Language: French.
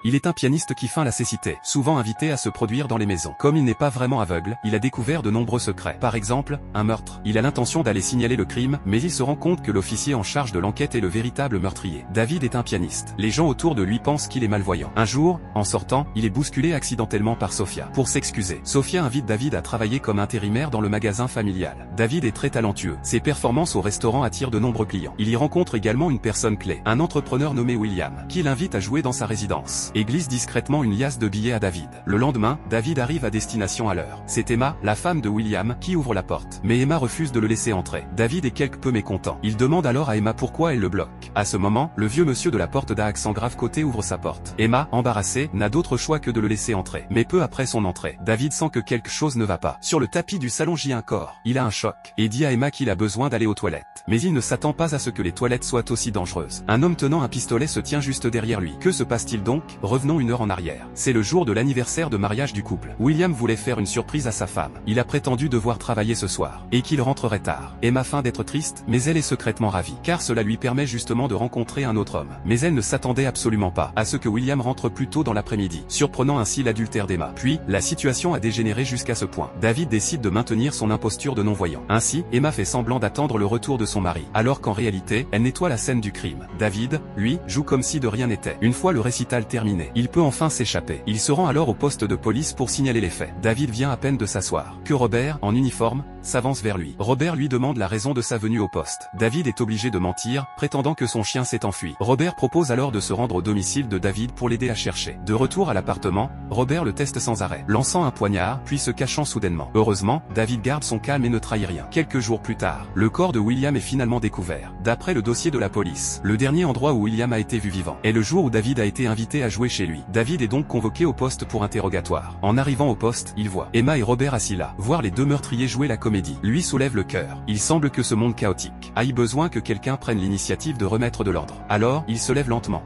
Il est un pianiste qui feint la cécité, souvent invité à se produire dans les maisons. Comme il n'est pas vraiment aveugle, il a découvert de nombreux secrets. Par exemple, un meurtre. Il a l'intention d'aller signaler le crime, mais il se rend compte que l'officier en charge de l'enquête est le véritable meurtrier. David est un pianiste. Les gens autour de lui pensent qu'il est malvoyant. Un jour, en sortant, il est bousculé accidentellement par Sofia. Pour s'excuser, Sofia invite David à travailler comme intérimaire dans le magasin familial. David est très talentueux. Ses performances au restaurant attirent de nombreux clients. Il y rencontre également une personne clé, un entrepreneur nommé William, qui l'invite à jouer dans sa résidence et glisse discrètement une liasse de billets à David. Le lendemain, David arrive à destination à l'heure. C'est Emma, la femme de William, qui ouvre la porte. Mais Emma refuse de le laisser entrer. David est quelque peu mécontent. Il demande alors à Emma pourquoi elle le bloque. À ce moment, le vieux monsieur de la porte d'à accent grave côté ouvre sa porte. Emma, embarrassée, n'a d'autre choix que de le laisser entrer. Mais peu après son entrée, David sent que quelque chose ne va pas. Sur le tapis du salon gît un corps. Il a un choc et dit à Emma qu'il a besoin d'aller aux toilettes. Mais il ne s'attend pas à ce que les toilettes soient aussi dangereuses. Un homme tenant un pistolet se tient juste derrière lui. Que se passe-t-il donc? Revenons une heure en arrière. C'est le jour de l'anniversaire de mariage du couple. William voulait faire une surprise à sa femme. Il a prétendu devoir travailler ce soir et qu'il rentrerait tard. Emma feint d'être triste, mais elle est secrètement ravie, car cela lui permet justement de rencontrer un autre homme. Mais elle ne s'attendait absolument pas à ce que William rentre plus tôt dans l'après-midi, surprenant ainsi l'adultère d'Emma. Puis, la situation a dégénéré jusqu'à ce point. David décide de maintenir son imposture de non-voyant. Ainsi, Emma fait semblant d'attendre le retour de son mari, alors qu'en réalité, elle nettoie la scène du crime. David, lui, joue comme si de rien n'était. Une fois le récital terminé, il peut enfin s'échapper. Il se rend alors au poste de police pour signaler les faits. David vient à peine de s'asseoir que Robert, en uniforme, s'avance vers lui. Robert lui demande la raison de sa venue au poste. David est obligé de mentir, prétendant que son chien s'est enfui. Robert propose alors de se rendre au domicile de David pour l'aider à chercher. De retour à l'appartement, Robert le teste sans arrêt, lançant un poignard, puis se cachant soudainement. Heureusement, David garde son calme et ne trahit rien. Quelques jours plus tard, le corps de William est finalement découvert. D'après le dossier de la police, le dernier endroit où William a été vu vivant est le jour où David a été invité à jouer chez lui. David est donc convoqué au poste pour interrogatoire. En arrivant au poste, il voit Emma et Robert assis là. Voir les deux meurtriers jouer la comédie lui soulève le cœur. Il semble que ce monde chaotique aille besoin que quelqu'un prenne l'initiative de remettre de l'ordre. Alors, il se lève lentement.